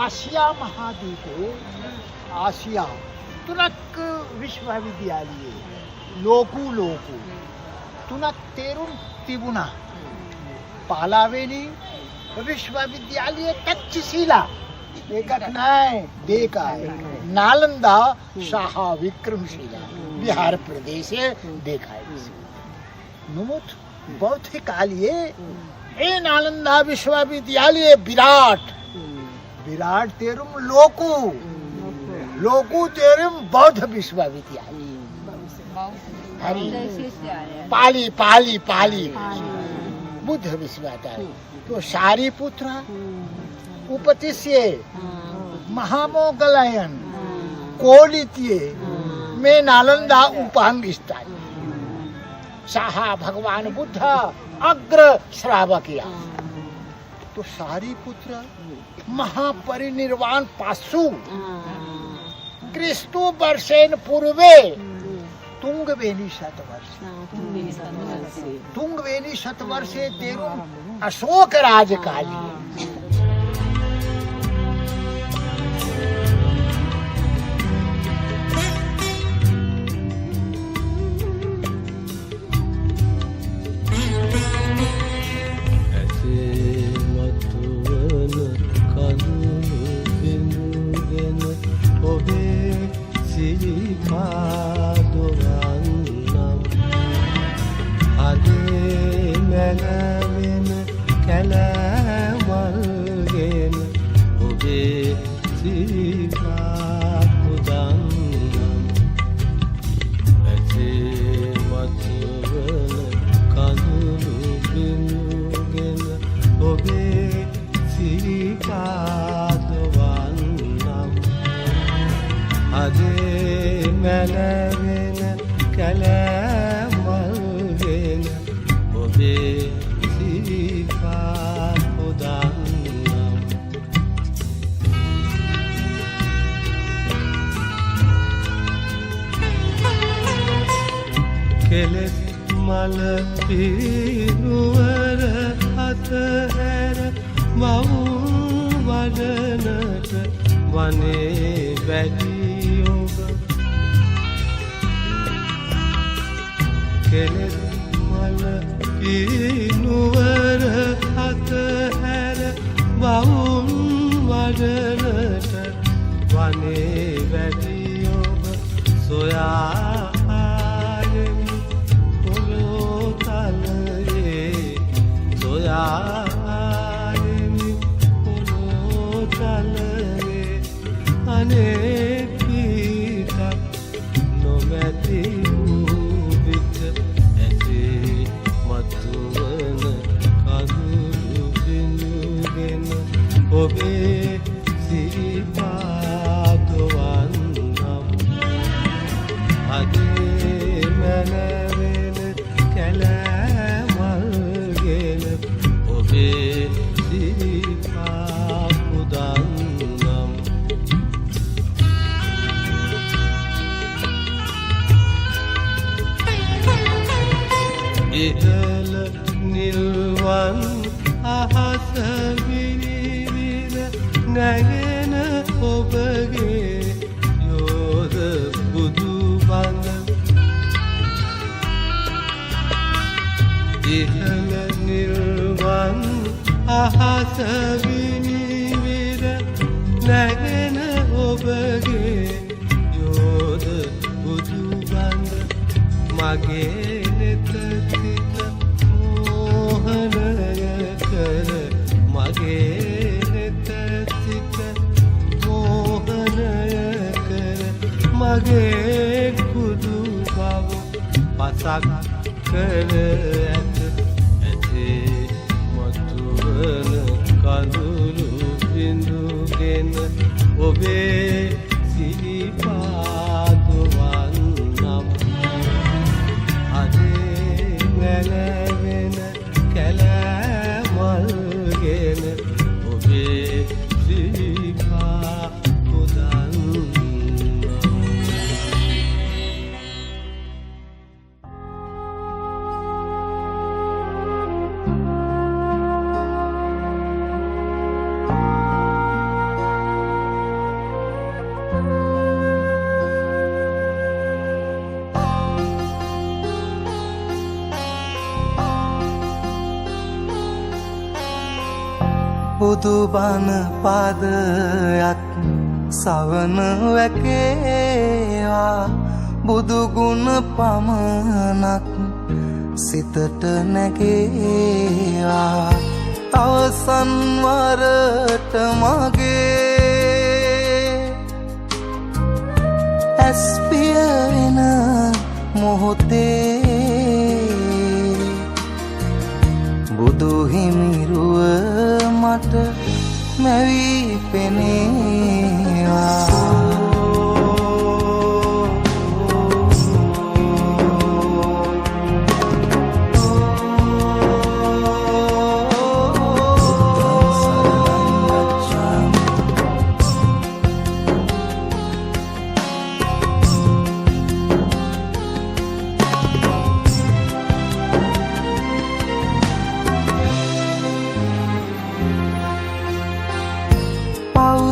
आसिया महाद्वीपे आसिया तुनक विश्वविद्यालये लोकु तुनक तेरुं तिबुना पालावेली विश्वविद्यालय तक्षशिला देखा है नालंदा शाह विक्रमशिला बिहार प्रदेश देखा है नुमुत बौद्ध कालिये ए नालंदा विश्वविद्यालय विराट तेरुम लोकु तेरुम बौद्ध विश्वविद्यालय पाली बुद्ध विश्वविद्यालय तो सारीपुत्र उपतिष्य महामोगलयन कोलित्य में नालंदा उपांग स्थान शाह भगवान बुद्ध अग्र श्रावकिया तो सारीपुत्र महापरिनिर्वाण पासु क्रिस्तु वर्षेन पूर्वे तुंगवेनी शतवर्षे तेरु अशोक राजकाली මල පිරුවර අතහැර මවුන් වඩනට වනේ වැඩි ඔබ කෙලෙස් මල පිරුවර අතහැර මවුන් වඩනට වනේ වැඩි ඔබ සොයා නැගෙන ඔබගේ යෝධ බුදු බඳ ඉහළ නිර්වන් අහස විනිවිද නැගෙන ඔබගේ යෝධ බුදු බඳ මගේ නෙත සිත මෝහනය කර මගේ මගේ කුදු බව පසක් කර ඇත ඇතේ මතුවන කඳුළු බිඳුගෙන ඔබේ සිරිපාද වන්නම් අදේ මැලවෙන කැලෑමල්ගෙන ඔබේ බුදු බණ පාදයක් සවන වැකේවා බුදු ගුණ පමණක් සිතට නැගේවා අවසන් වරට මගේ ඇස් පිය වෙන මොහොතේ බුදු හිමිරුව මට මැවී පෙනේවා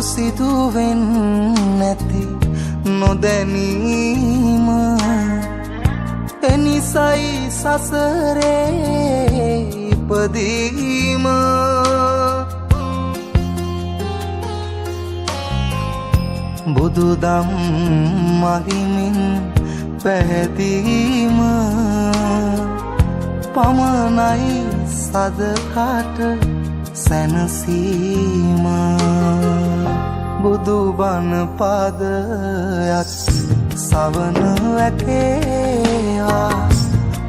සිදුවෙන් නැති නොදැනීම එනිසයි සසරේ ඉපදීම බුදුදම් මහිමින් පැහැදීම පමණයි සදහට සැනසීම බුදු බණ පාදයක් සවන වැකේවා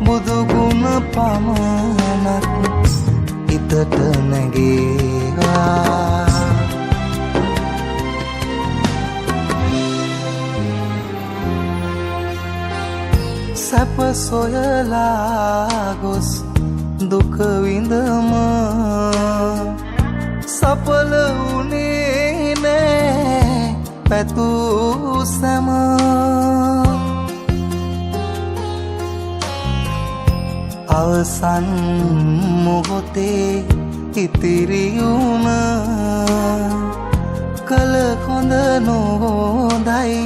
බුදු ගුණ පමණක් හිතට නැගේවා සැප සොයලා ගොස් දුක විඳම සඵල වුණේ නෑ පැtuu සැම අවසන් මොහොතේ ඉතිරි වුණ කල හොඳ නොහොඳයි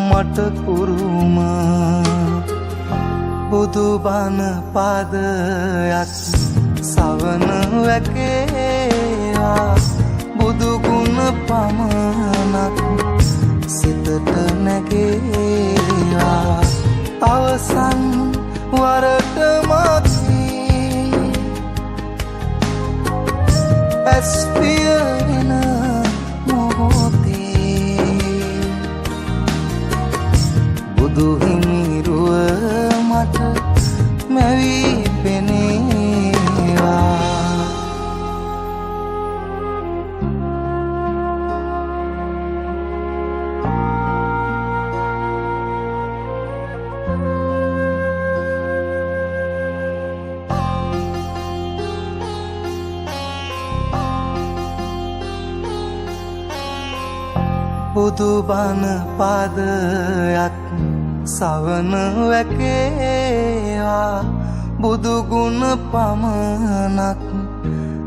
මට කුරුම බුදු බණ පාදයක් සවන වැකේවා බුදු ගුණ පමණක් සිතට නැගේවා අවසන් වරට මගේ ඇස් පිය වෙන මොහොතේ බුදු හිමිරුව මට මැවී පෙනේවා බුදු බණ පාදයක් සවන වැකේවා බුදු ගුණ පමණක්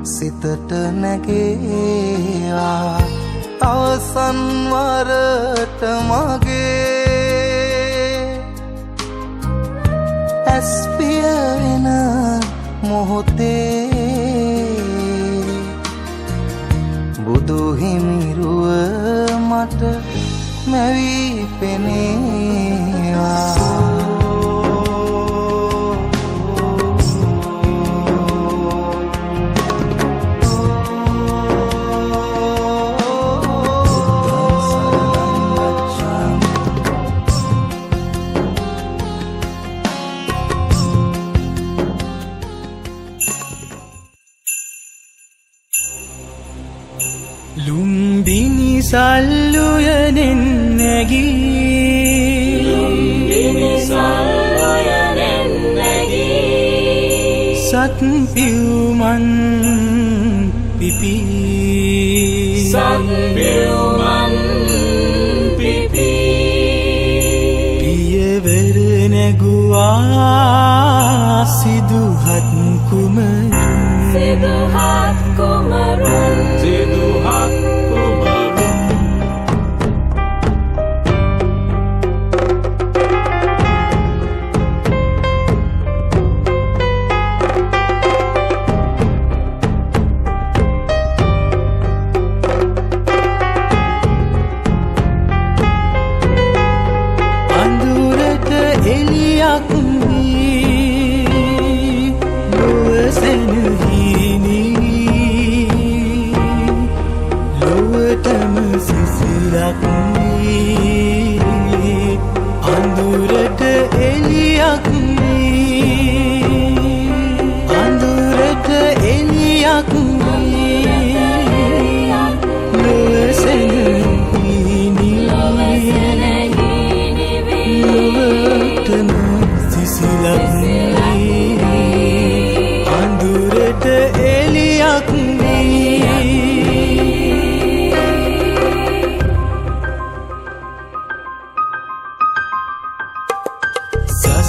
සිතට නැගේවා අවසන් වරට මගේ ඇස් පිය වෙන මොහොතේ බුදු හිමිරුව මට මැවී පෙනේවා ලුම්බිනි සල්ලුයනෙන් නැගී සත් පියුමන් පිපි පියවර නැගුවා සිදුහත් කුමරුන් ඔබටම සිසිලක් වී අඳුරට එළියක් වී අඳුරට එළියක් වී ලොවසැනී නිවී ඔබටම සිසිලක් වී අඳුරට එළියක්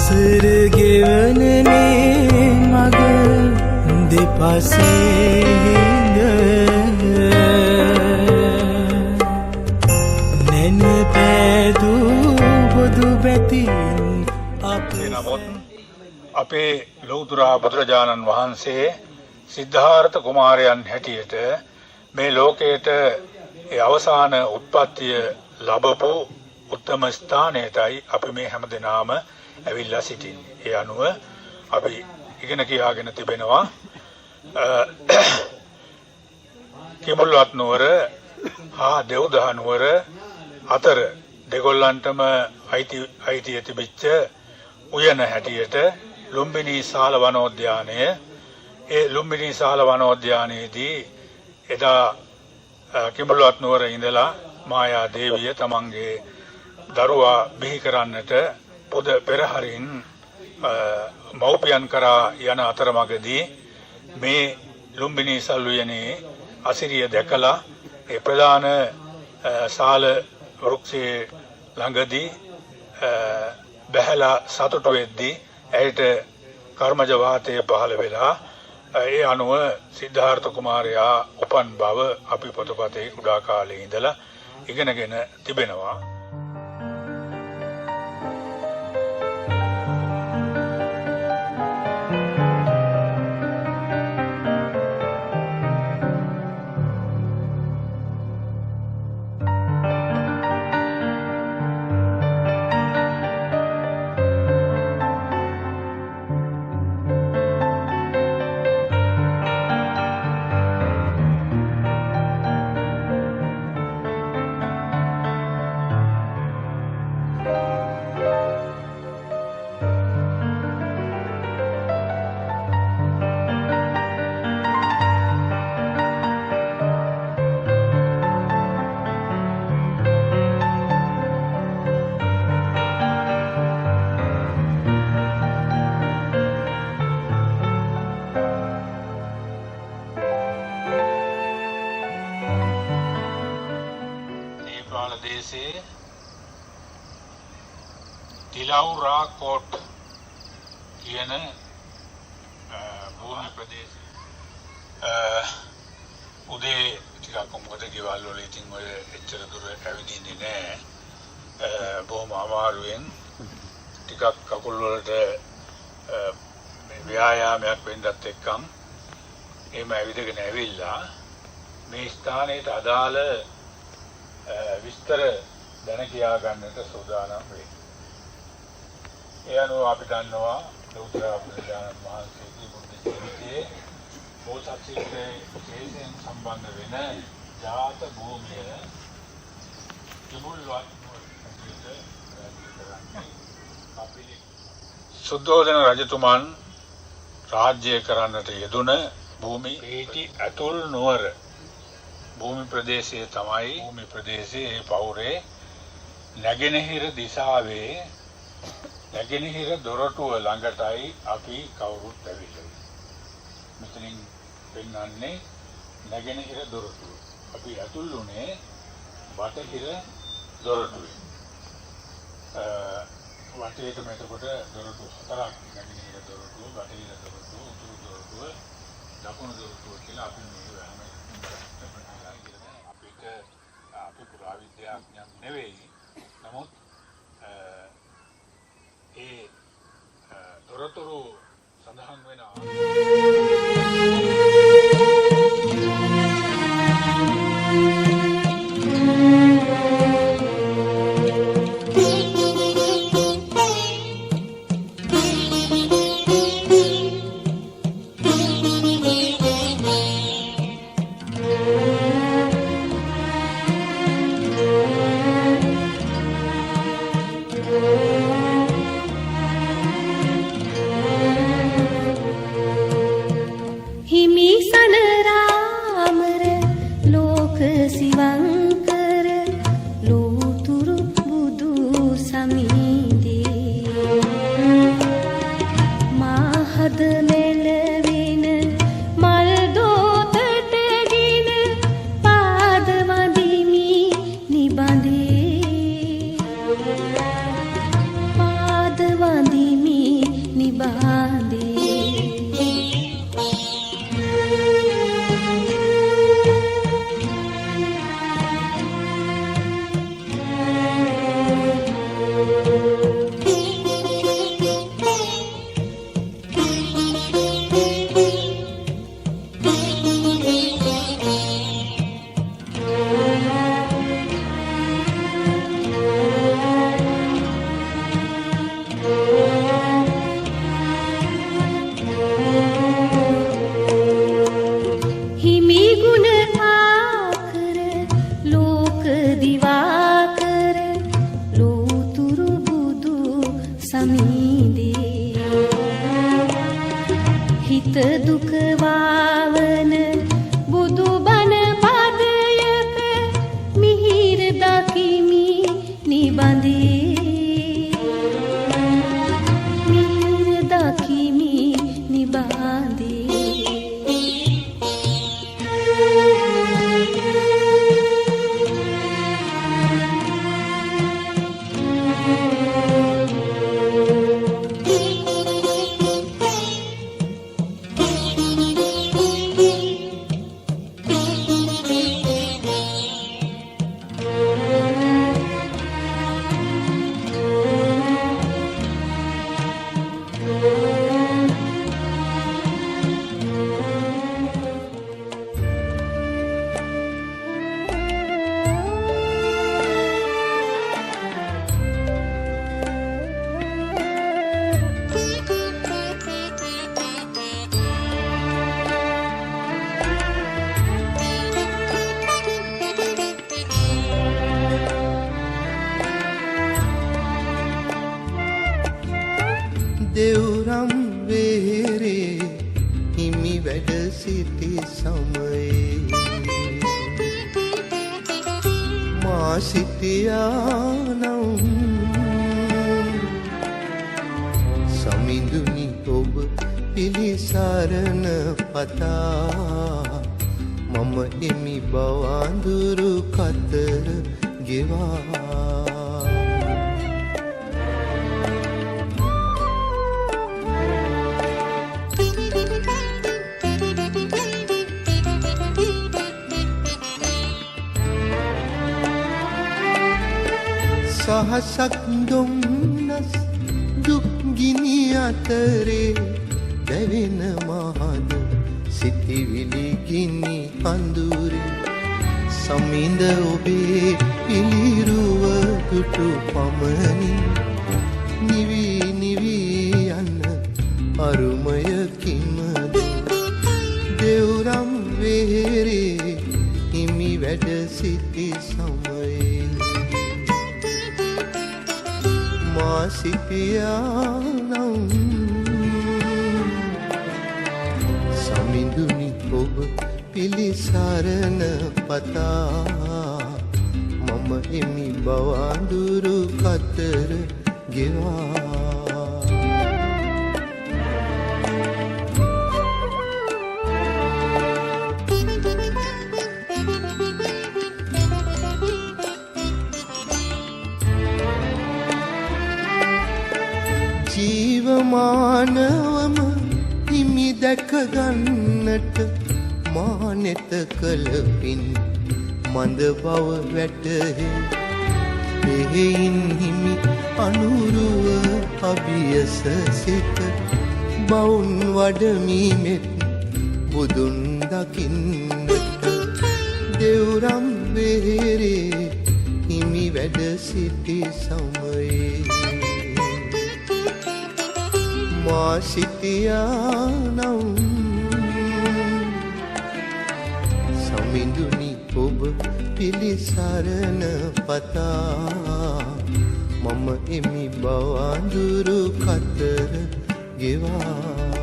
සසර ගෙවන මේ මග දෙපසේද නැන පෑදූ බොදු බැතින් නමුත් අපේ ලෞතර බුදුරජාණන් වහන්සේ සිද්ධාර්ථ කුමාරයන් හැටියට මේ ලෝකයට ඒ අවසාන උත්පත්තිය ලැබපු උත්තම ස්ථානයටයි අපි මේ හැමදෙනාම ඇවිල්ලා සිටින්නේ. ඒ අනුව අපි ඉගෙන කියාගෙන තිබෙනවා කිඹුල්වත් නුවර හා දෙව්දහ නුවර අතර දෙගොල්ලන්ටම අයිතිය තිබිච්ච උයන හැටියට ලුම්බිනි සාල වනෝද්‍යානය. ඒ ලුම්බිනි සාල වනෝද්‍යානයේදී එදා කිඹුල්වත් නුවර ඉඳලා මායා දේවිය තමන්ගේ දරුවා බිහි කරන්නට පොද පෙරහරින් මව්පියන් කරා යන අතරමඟදී මේ ලුම්බිනි සල් උයනේ අසිරිය දැකලා ඒ ප්‍රධාන සාල වෘක්ෂයේ ළඟදී බැහැලා සතුටු වෙද්දී ඇයට කර්මජ වාතය පහළ වෙලා ඒ අනුව සිද්ධාර්ථ කුමාරයා උපන් බව අපි පොතපතේ කුඩා කාලේ ඉඳලා ඉගෙනගෙන තිබෙනවා. ප්‍රදේශයේ තිලවුරා කෝට් කියන භූමි ප්‍රදේශය උදේ ටිකක් මොකද ගෙවල් වල ඉතින් ඔය එච්චර දුර ඇවිදින්නේ නැහැ. බොහොම අමාරුවෙන් ටිකක් කකුල් වලට ව්‍යායාමයක් වෙන්නත් එක්කම් එහෙම ඇවිදගෙන ඇවිල්ලා මේ ස්ථානයට අදාළ විස්තර දැන කියා ගන්නට සූදානම් වේ. ඒ අනුව අපි දන්නවා ලෞතර බුදුරජාණන් වහන්සේගේ බුද්ධ ජීවිතයේ බෝසත් සිද්ධේ විශේෂයෙන් සම්බන්ධ වෙන ජාත භූමිය කිඹුල්වත් සුද්ධෝදන රජතුමන් රාජ්‍ය කරන්නට යෙදුන භූමි පීටි අතුල් නුවර භූමි ප්‍රදේශයේ තමයි භූමි ප්‍රදේශයේ පෞරේ නැගෙනහිර දිශාවේ නැගෙනහිර දොරටුව ළඟටයි අපි කවුරුත් ඇවිල්ලා. මෙතනින් පෙන්වන්නේ නැගෙනහිර දොරටුව. අපි ඇතුල් වුණේ බටහිර දොරටුවේ. වටේටම එතකොට දොරටු හතරක් නැගෙනහිර දොරටුව, බටහිර දොරටුව, උතුරු දොරටුව, දකුණු දොරටුව කියලා අපි මේ අපි පුරාවිද්‍යාඥයන් නෙවෙයි. නමුත් ඒ තොරතුරු සඳහන් වෙන දිවාකර ලෝතුරු බුදු සමීදේ හිත දුක වාවන බුදු බණ පදයක මිහිර දකිමි නිබඳේ මිහිර දකිමි නිබඳේ දෙව්රම් වේරේ හිමි වැඩ සිටි සමයේ මා සිටියානම් සමිඳුනි ඔබ පිළිසරණ පතා මම එමි බවඳුරු කතර ගෙවා සහසක් දුම්නස් දුක් ගිනි අතරේ දැවෙන මහද සිටිවිලි ගිනි අඳුරේ සමිඳ ඔබේ පිළිරුව දුටු පමණි නිවි නිවි යන අරුමයකින්මද දෙව්රම් වේරේ හිමි වැඩ සිටි සමයේ මා සිටියානම් සමිඳුනි ඔබ පිළිසරණ පතා මම එමි බවඳුරු කතර ගෙවා ජීවමානවම හිමි දැක ගන්නට මා නෙත කළ පින් මඳ බව වැටහේ එහෙයින් හිමි අනුරුව අභියස සිත බවුන් වඩමීමෙත් බුදුන් දකින්නට දෙව්රම් වේරේ හිමි වැඩ සිටි සමයේ මා සිටියානම් සමිඳුනි ඔබ පිළිසරණ පතා මම එමි බවඳුරු කතර ගෙවා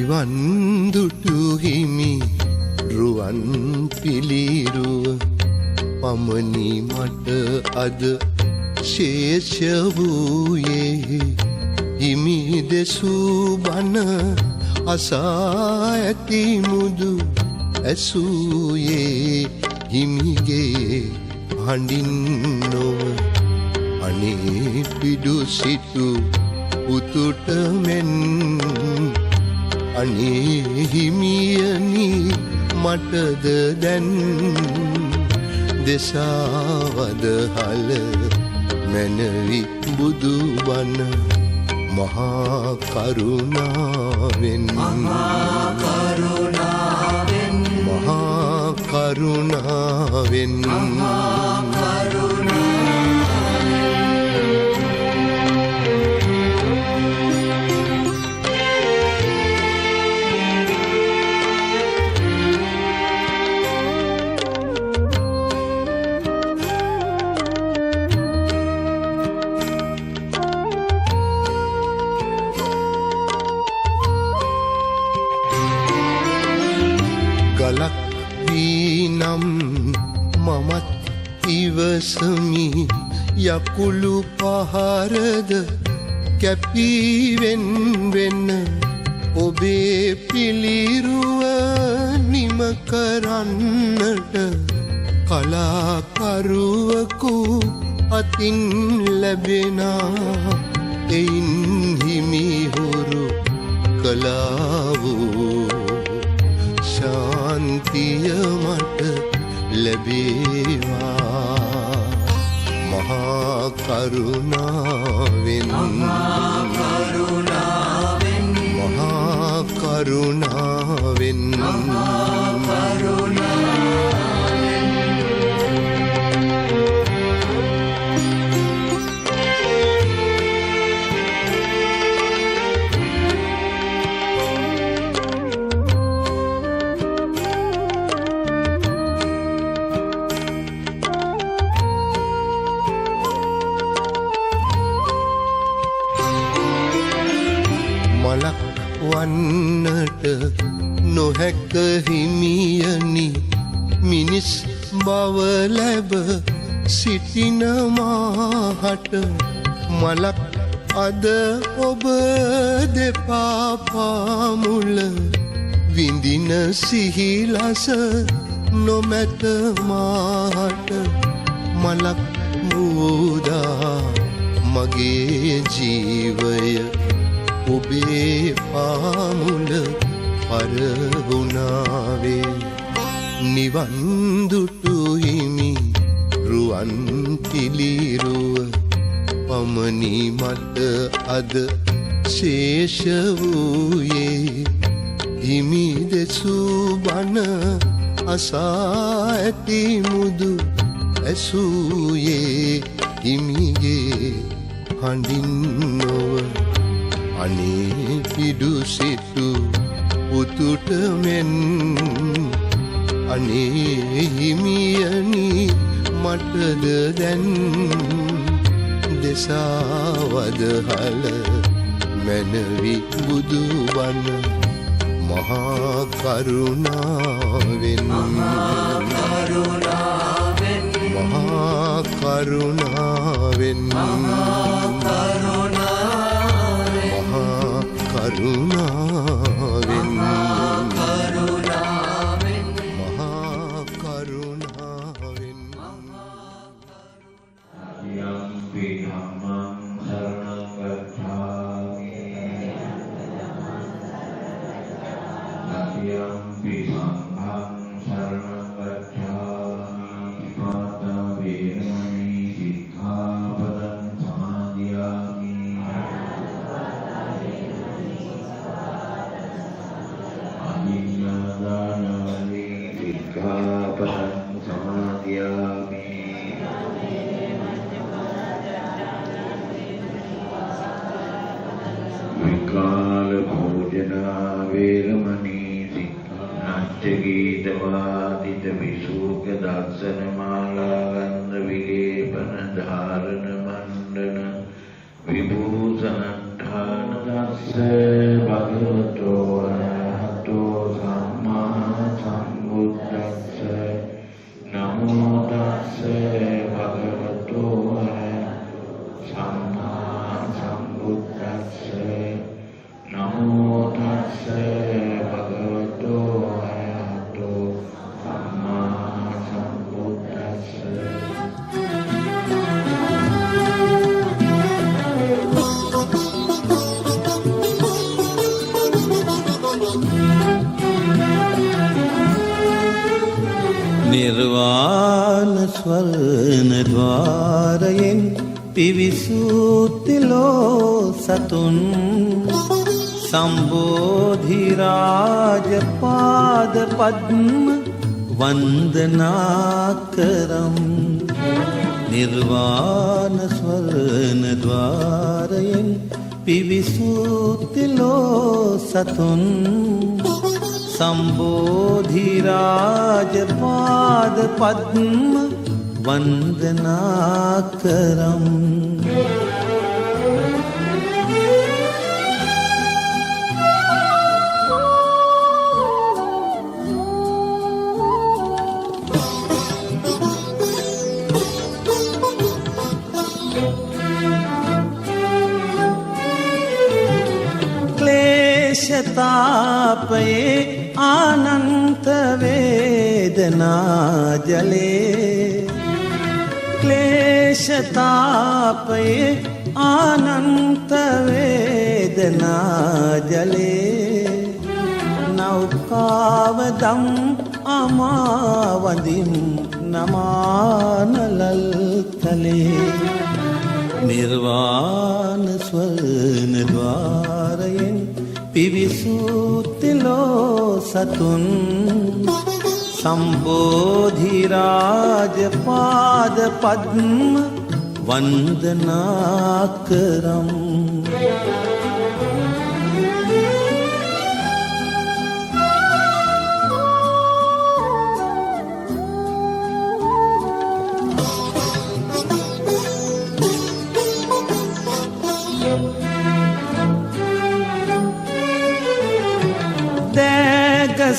නිවන්දුටු හිමි රුවන් පිළිරුව පමණි මට අද ශේෂ වූයේ හිමි දෙසූ බණ අසා ඇති මුදු ඇසූයේ හිමිගේ හඬින් නොව පිඩු සිටු උතුට මෙන් අනේ හිමියනි මටද දැන් දෙසාවද හල මැනවි බුදු බණ මහා කරුණාවෙන් මහා කරුණාවෙන් ගලක් වී නම් මමත් ඉවසමි යකුළු පහරද කැපීවෙන් වෙන්න ඔබේ පිළිරුව නිම කරන්නට කලාකරුවකු අතින් ලැබෙනා එයින් හිමිහුරු කලා වූ ශාන්තිය මට ලැබේවා මහා කරුණාවෙන් මහා කරුණාවෙන් මලක් වන්නට නොහැක හිමියනි මිනිස් බව ලැබ සිටින මාහට මලක් අද ඔබ දෙපා පාමුල විඳින සිහිලස නොමැත මාහට මලක් මුදා මගේ ජීවය ඔබේ පාමුල පරවුණාවේ නිවන් දුටු හිමි රුවන් පිළිරුව පමණි මට අද ශේෂ වූයේ හිමි දෙසූ බණ අසා ඇති මුදු ඇසූයේ හිමිගේ හඬින් නොව අනේ පිඩු සිටු උතුට මෙන් අනේ හිමියනි මටද දැන් දෙසාවද හල මැනවි බුදු බණ මහා කරුණාවෙන් මහා කරුණාවෙන් කරුණාවෙන් මහා කරුණාවෙන් යම්පි ධම්මං සරණං ගච්ඡාමි යම්පි සංඝං සරණං ගච්ඡාමි පාතා වේරමණී සික්ඛාපදං සමාදියාමි අනිඤ්ඤාදානවලී සික්ඛාපදං සමාදියාමි විකාල භෝජනා වේරමණී සික්ඛානච්ච ගීතවාදිත විසූක දර්ශන මාලාගන්ධ විලේපන ධාරණ මණ්ඩන විභූෂණඨාන දස්ස භගවතෝ අරහතෝ සම්මා සම්බුද්දස්ස නමෝ තස්ස භගවතෝ සම්මා සම්බුද්දස්ස නමෝ තස්ස භගවතෝ අරහතෝ සම්මා සම්බුද්දස්ස ద్వాරයෙන් පිවිසූතිලෝ සතුන් සම්බෝධිරාජපාද පද්ම වන්දනා කරම් නිර්වාණ ස්වර්ණ ద్వාරයෙන් පිවිසූතිලෝ සතුන් සම්බෝධිරාජපාද පද්ම වන්දනා කරම් තාපයේ ආනන්ත වේදනා ජලේ ක්ලේශතාපයේ ආනන්ත වේදනා ජලේ නෞකාවදම් අමාවදිම් නමානලල් තලේ නිර්වාණ ස්වර්ණ ద్వාරයෙන් පිවිසූතිලෝ සතුන් සම්බෝධිරාජපාද පද්ම වන්දනා කරම්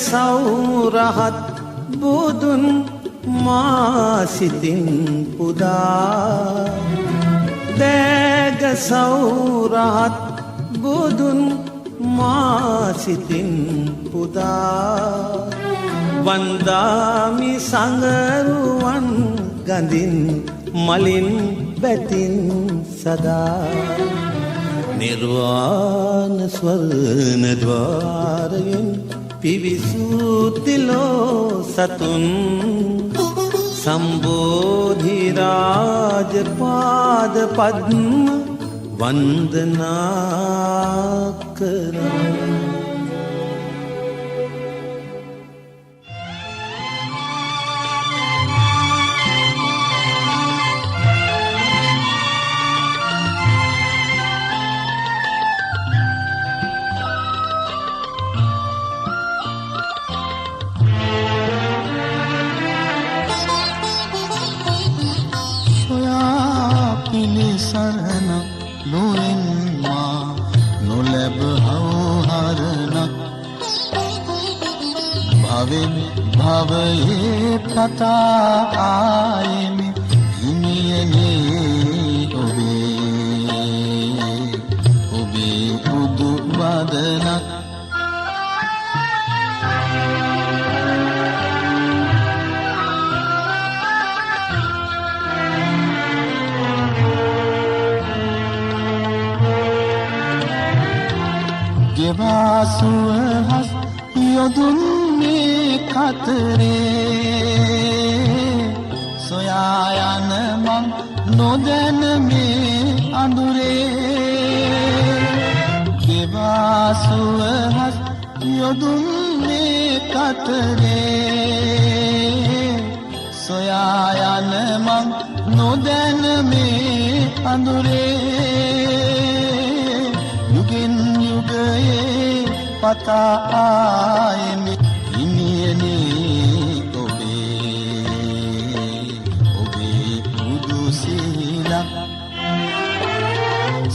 සෞරහත් බුදුන් මා සිතින් පුදා දෑග සෞරහත් බුදුන් මා සිතින් පුදා වන්දාමි සඟරුවන් ගඳින් මලින් බැතින් සදා නිර්වාණ ස්වර්ණ ద్వාරයෙන් පිවිසූතිලෝ සතුන් සම්බෝධිරාජපාද පද්ම වන්දනා කරම් භවයේ පතා ආයෙමි හිමියනේ ඔබේ උදු වදනක් ගෙවාසුවහස් යොදුන් කතරේ සොයා යන මං නොදැන මේ අඳුරේ ගෙවාසුවහස් යොදුන් මේ කතරේ සොයා යන මං නොදැන මේ අඳුරේ යුගින් යුගයේ පතා ආයෙමි හිමියනේ ඔබේ බුදු සීලක්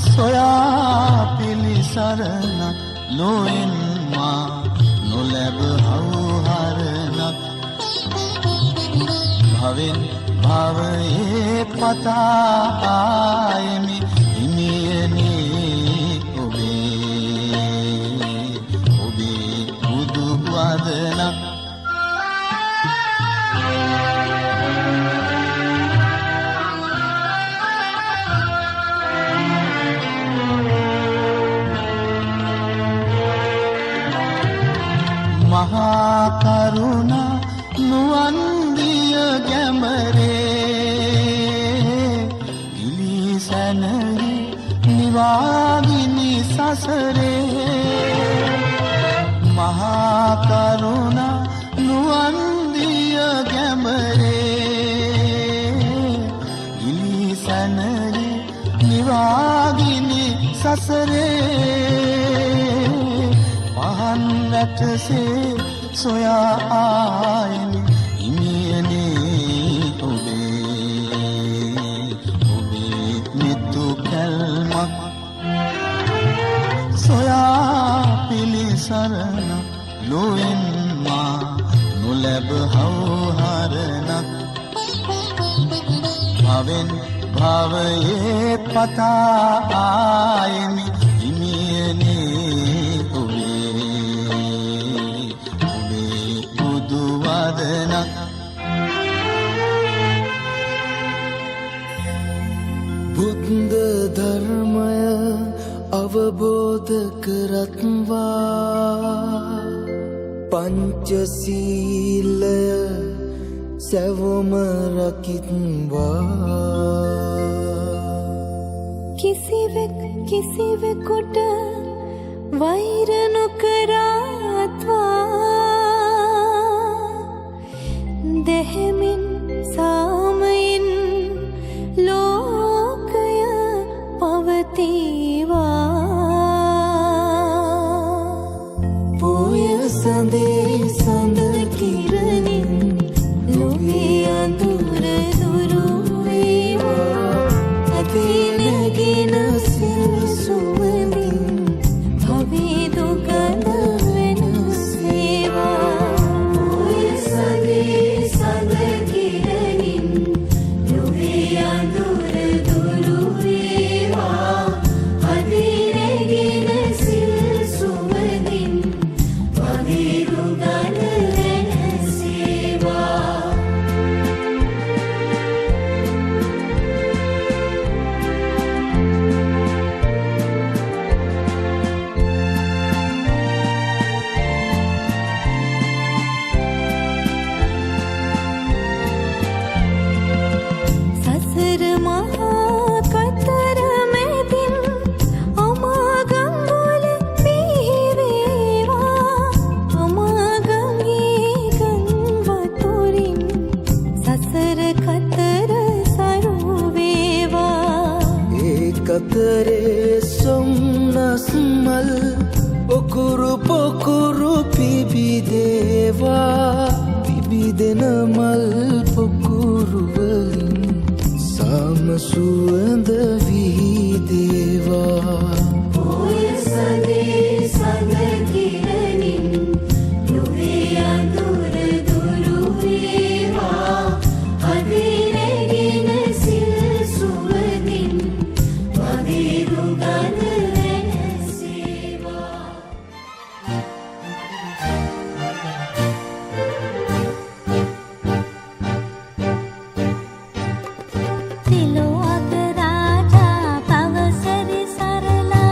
සොයා පිළිසරණක් නොඑන් මා නොලැබ හවුහරණක් භවෙන් භවයේ පතා ආයෙමි හිමියනේ ඔබේ බුදු වදනක් මහා කරුණා නුවන් දිය ගැඹරේ සැනහි නිවාගිනි සසරේ මහා කරුණා නුවන් දිය ගැඹරේ ඉලි සැනහි නිවාගිනි සසරේ පහන් රැටසේ සොයා ආයමි ඉමියනේ ඔබේ නිතු කල්මක් සොයා පිළිසරණ ලොවෙන් මා නොලැබ හවුහරණක් භවෙන් භවයේ පතා ආයමි ඉමියනේ ඔබේ බුදු වදනක් බුද්ධ ධර්මය අවබෝධ කරත්වා පංචශීලය සැවොම රකිත්වා කිසිවෙකුට වෛර නොකරත්වා දෙහෙමින් සාමයෙන් ලෝකය පවතිවා පොය සඳේ සඳ කිරණින් ලොවේ අඳුර දුරු වේවා අදිනගෙන සිල් සුවඳින් භවී දුකද වෙනසේවා පොය සඳේ සඳ කිරණින් ලොවේ අඳුර දුරු වේවා අදිනගෙන සිල් සුවඳින් භවී දුකද වෙනසේවා සසර මහා කතර මැදින් අමාගම් වල පිහිවේවා අමාගම්ගේ ගම් වතුරින් සසර කතර සරු වේවා ඒ කතරේ සොම්නස් මල් පොකුරු පොකුරු පිබිදේවා පිබිදෙන මල් පොකුරු වලින් සාම සුවඳ විහිදේවා පොය සඳේ සඳ කිරණින් ලොවේ අඳුර දුරු වේවා අදිනගෙන සිල් සුවඳින් භවී දුකද වෙනසේවා තිලෝ අග රාජා පවසරි සරලා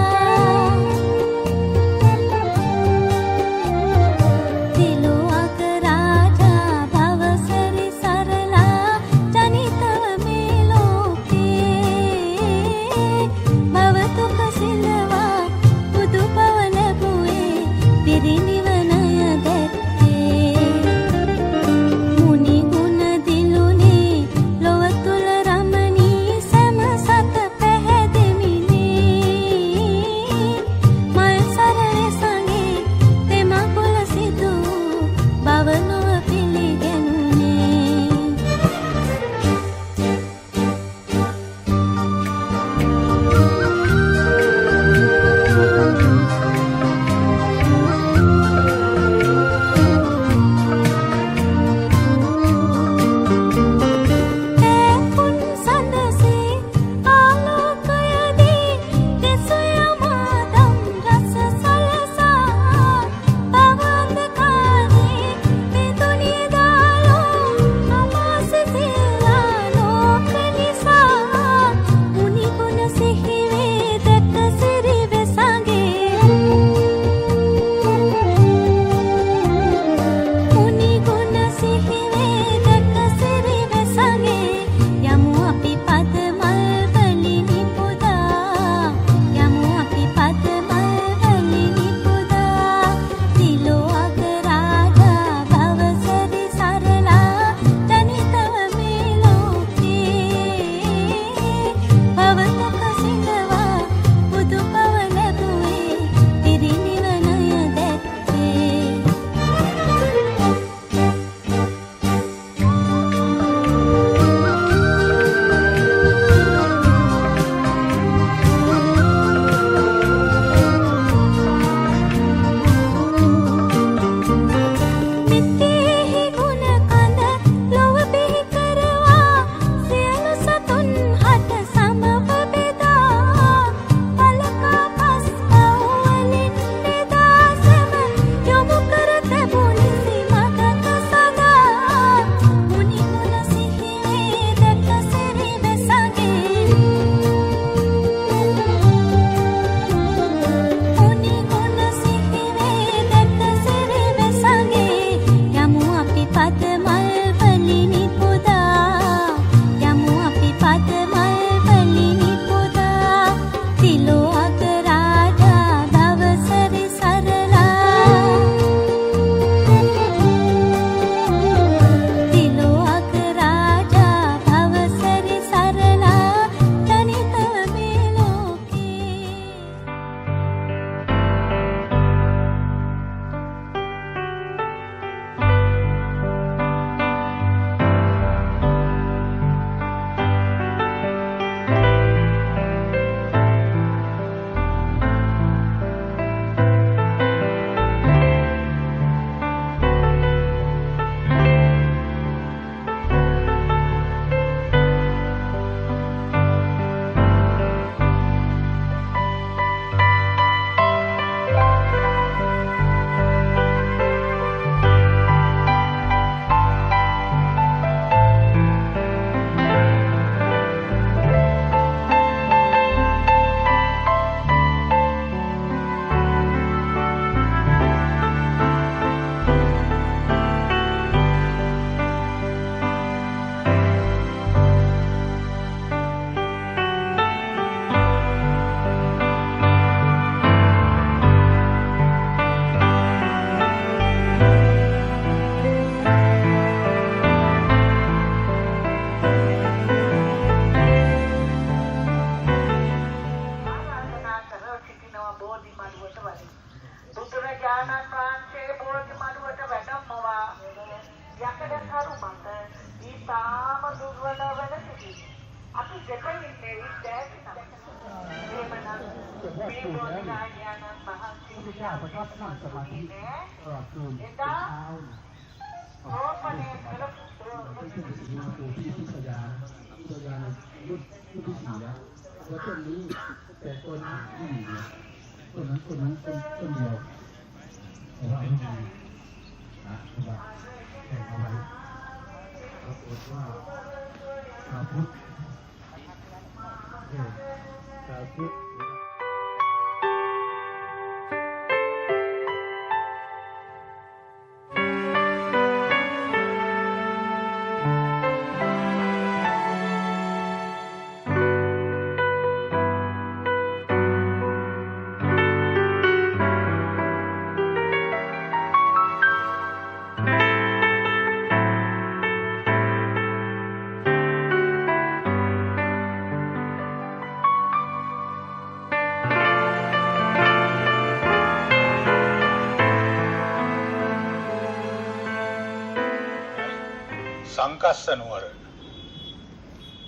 සංකස්ස නුවර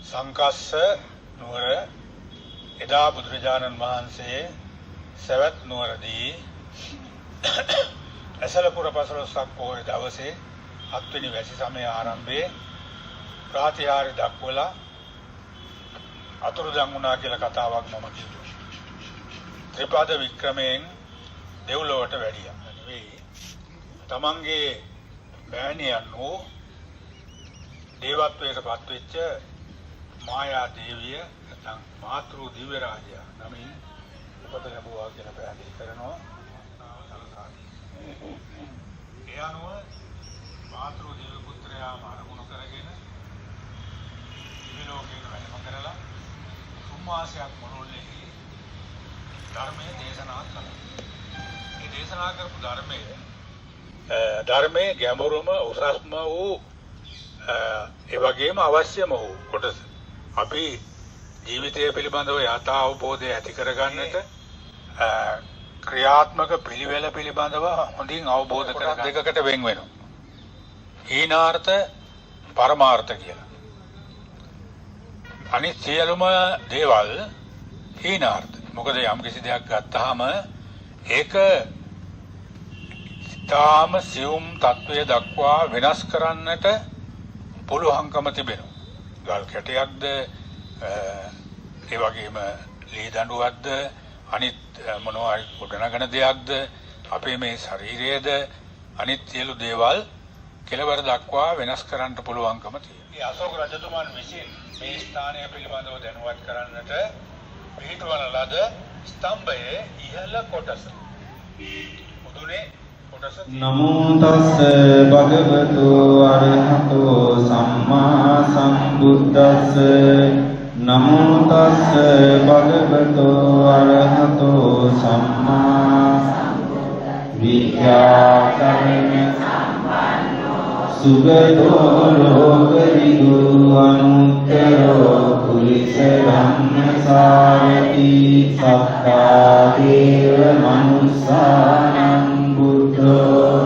සංකස්ස නුවර එදා බුදුරජාණන් වහන්සේ සවැත් නුවරදී ඇසලපුර පසළොස්වක පොහොය දවසේ 7 වෙනි වැසි සමය ආරම්භයේ ප්‍රාතිහාර්ය දක්වලා අතුරුදන් වුණා කියලා කතාවක් මම කිව්වා. ත්‍රිපද වික්‍රමයෙන් දෙව්ලොවට වැඩියා. නෙවෙයි. තමන්ගේ බෑණියන් වූ දේවත්වයට පත්වෙච්ච මායා දේවිය නැත්නම් මාතෘ දිව්‍ය රාජයා නමින් උපත ලැබුවා කියලා පැහැදිලි කරනවා. ඒ අනුව මාතෘ දිව්‍ය පුත්‍රයා අරමුණු කරගෙන දිව්‍ය ලෝකයට වැඩම කරලා සුමාසයක් මොළොල්ලේ ධර්මයේ දේශනා කළා. මේ දේශනා කරපු ධර්මයේ ගැඹුරුම උසස්ම වූ ඒ වගේම අවශ්‍යම වූ කොටස අපි ජීවිතය පිළිබඳව යථා අවබෝධය ඇති කරගන්නට ක්‍රියාත්මක පිළිවෙල පිළිබඳව හොඳින් අවබෝධ කර දෙකකට වෙන් වෙනවා. හීනාර්ථ පරමාර්ථ කියලා. අනිත් සියලුම දේවල් හීනාර්ථ. මොකද යම් කිසි දෙයක් ගත්තාම ඒක තාම සියුම් තත්වයේ දක්වා වෙනස් කරන්නට පුළුවන්කම තිබෙනවා. ගල් කැටයක්ද ඒ වගේම ලී දඬුවක්ද අනිත් මොනවා හරි ගොඩනගන දෙයක්ද අපේ මේ ශරීරයේද අනිත් සියලු දේවල් කෙලවර දක්වා වෙනස් කරන්න පුළුවන්කම තියෙනවා. මේ අශෝක රජතුමන් විසින් මේ ස්ථානය පිළිබඳව දැනුවත් කරන්නට පිළිතුරන ලද ස්තම්භයේ ඉහළ කොටස මුදුනේ නමෝ තස්ස භගවතු අරහතෝ සම්මා සම්බුද්දස්ස නමෝ තස්ස භගවතු අරහතෝ සම්මා විද්‍යාකරණ සුගතෝ ලෝකවිදු අනුත්තරෝ පුරිස ධම්මසාරති සත්තා දේව මනුස්සානං බුද්ධෝ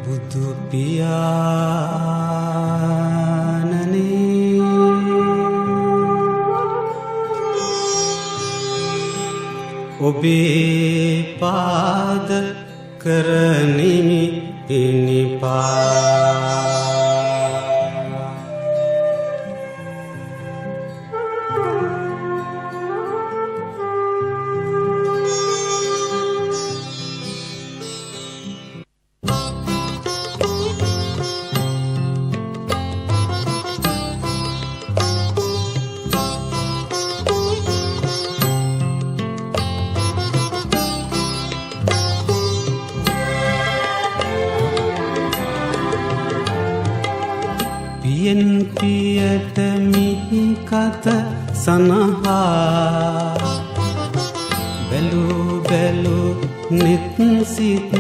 බුදු පියාණනේ ඔබේ පාද කරනිමි පිනිපා පියට මිහි කත සනහා බැලු බැලු නෙත් සිත්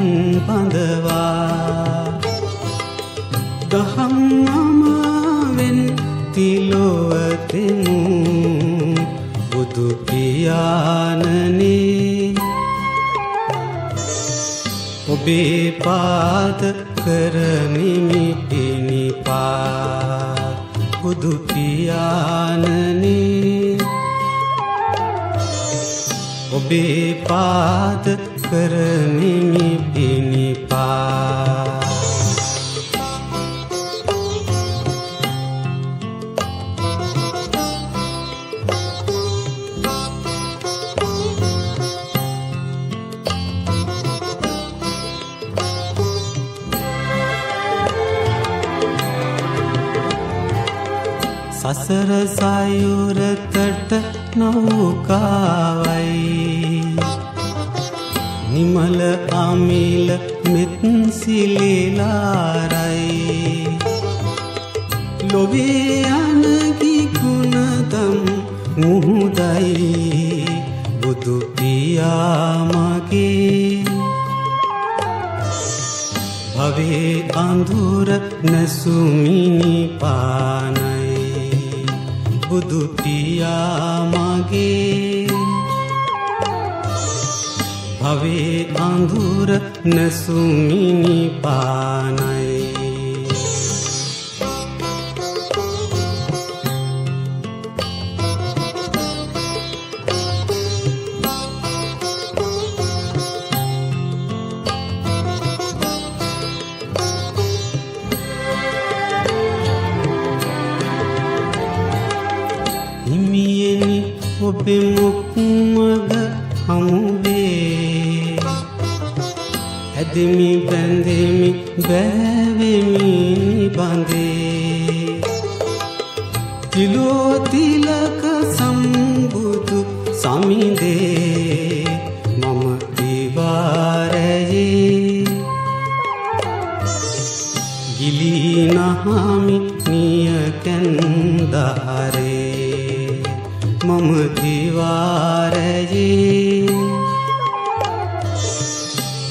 බඳවා දහම් නමාවෙන් තිලොවතෙමු බුදු පියාණනේ ඔබේ පාද කරනිමි පිනිපා බුදු පියාණනේ ඔබේ පාද කරනිමි පිනිපා සසර සයුරතට නෞකාවයි නිමල අමිල මෙත් සිලිලාරයි ලොවේ අනගි ගුණදම් මුහුදයි බුදු පියාමගේ භවේ අඳුර නැසුමිනි පානයි බුදු පියාමගේ භවේ අඳුර නැසුමිනි පානයි හිමියනි ඔබේ මුක්මග හමුවේ ඇදෙමි බැඳෙමි බෑවෙමි බඳේ තිලෝ තිලක සම්බුදු සමිඳේ මම දිවාරයේ ගිලිනහමි නිය කැන්දාරේ මම දිවාරයේ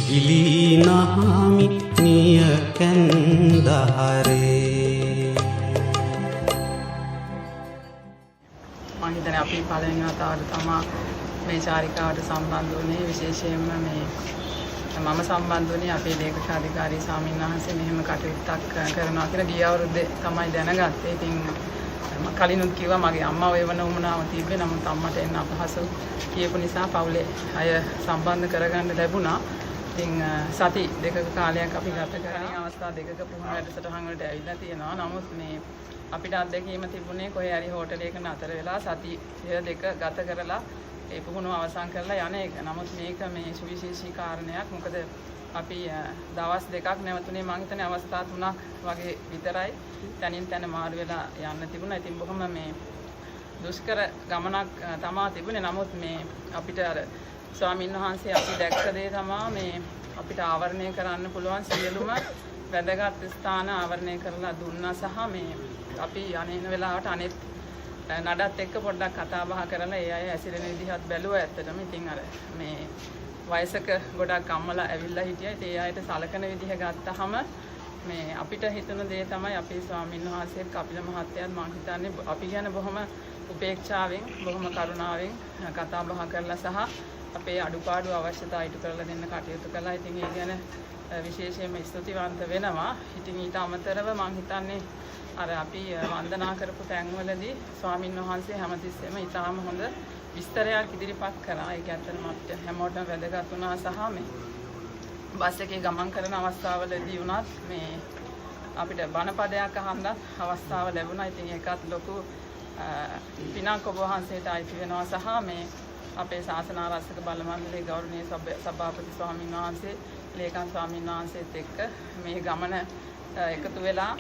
ගිලිනහමි නිය කැන්දාරේ මම හිතන්නේ අපි පළවෙනි වතාවට තමයි මේ චාරිකාවට සම්බන්ධ වුණේ විශේෂයෙන්ම මේ මම සම්බන්ධ වුණේ අපේ ලේකකාධිකාරී ස්වාමීන් වහන්සේ මෙහෙම කටයුත්තක් කරනවා කියලා ගිය අවුරුද්දේ තමයි දැනගත්තේ. ඉතින් මම කලිනුත් කිව්වා මගේ අම්මා ඔය වන උමනාව තිබ්බේ නමුත් අම්මට එන්න අපහසු කියපු නිසා පවුලේ අය සම්බන්ධ කරගන්න ලැබුණා. ඉතින් සති දෙකක කාලයක් අපි ගත කරන අවස්ථා දෙකක පුහුණු වැඩසටහන් වලට ඇවිල්ලා තියෙනවා. නමුත් මේ අපිට අත්දැකීම තිබුණේ කොහේ හරි හෝටලයක නතර වෙලා සති දෙක ගත කරලා ඒ පුහුණුව අවසන් කරලා යන එක. නමුත් මේක මේ සුවිශේෂී කාරණයක්. මොකද අපි දවස් දෙකක් නැවතුනේ මං හිතන්නේ අවස්ථා 3ක් වගේ විතරයි තනින් තන මාරු වෙලා යන්න තිබුණා. ඉතින් බොහොම මේ දුෂ්කර ගමනක් තමා තිබුණේ. නමුත් මේ අපිට අර ස්වාමීන් වහන්සේ අපි දැක්ක දේ තමා මේ අපිට ආවරණය කරන්න පුළුවන් සියලුම වැදගත් ස්ථාන ආවරණය කරලා දුන්නා. සහ මේ අපි අනේන වෙලාවට අනෙත් නඩත් එක්ක පොඩ්ඩක් කතා බහ කරලා ඒ අය ඇසිරෙන විදිහත් බැලුවා ඇත්තටම. ඉතින් අර මේ වයසක ගොඩක් අම්මලා ඇවිල්ලා හිටියා. ඉතින් ඒ අයට සලකන විදිහ ගත්තාම මේ අපිට හිතන දේ තමයි අපේ ස්වාමීන් වහන්සේත් කපිල මහත්තයාත් මම හිතන්නේ අපි ගැන බොහොම උපේක්ෂාවෙන් බොහොම කරුණාවෙන් කතා බහ කරලා සහ අපේ අඩුපාඩු අවශ්‍යතා ඉටු කරලා දෙන්න කටයුතු කළා. ඉතින් ඒ ගැන විශේෂයෙන්ම ස්තුතිවන්ත වෙනවා. ඉතින් ඊට අමතරව මම හිතන්නේ අර අපි වන්දනා කරපු තැන්වලදී ස්වාමින් වහන්සේ හැමතිස්සෙම ඊටාම හොඳ විස්තරයක් ඉදිරිපත් කළා. ඒක ඇත්තටම අපිට හැමෝටම වැදගත් වුණා. සහ මේ බස් එකේ ගමන් කරන අවස්ථාවලදී වුණත් මේ අපිට බණපදයක් අහන්නත් අවස්ථාව ලැබුණා. ඉතින් ඒකත් ලොකු පිනක් ඔබ වහන්සේට අයිති වෙනවා. සහ මේ අපේ ශාසන ආරක්ෂක බල මණ්ඩලයේ ගෞරවනීය සභාපති ස්වාමීන් වහන්සේ, ලේකම් ස්වාමීන් වහන්සේත් එක්ක මේ ගමන එකතු වෙලා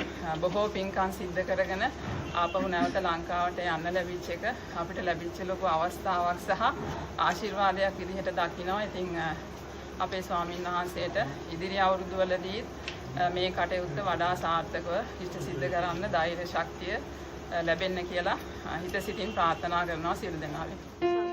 බොහෝ පින්කම් සිද්ධ කරගෙන ආපහු නැවත ලංකාවට යන්න ලැබිච්ච එක අපිට ලැබිච්ච ලොකු අවස්ථාවක් සහ ආශිර්වාදයක් විදිහට දකිනවා. ඉතින් අපේ ස්වාමීන් වහන්සේට ඉදිරි අවුරුදුවලදී මේ කටයුත්ත වඩා සාර්ථකව ඉෂ්ට සිද්ධ කරන්න ධෛර්ය ශක්තිය ලැබෙන්න කියලා හිත සිතින් ප්‍රාර්ථනා කරනවා සියලු දෙනාට.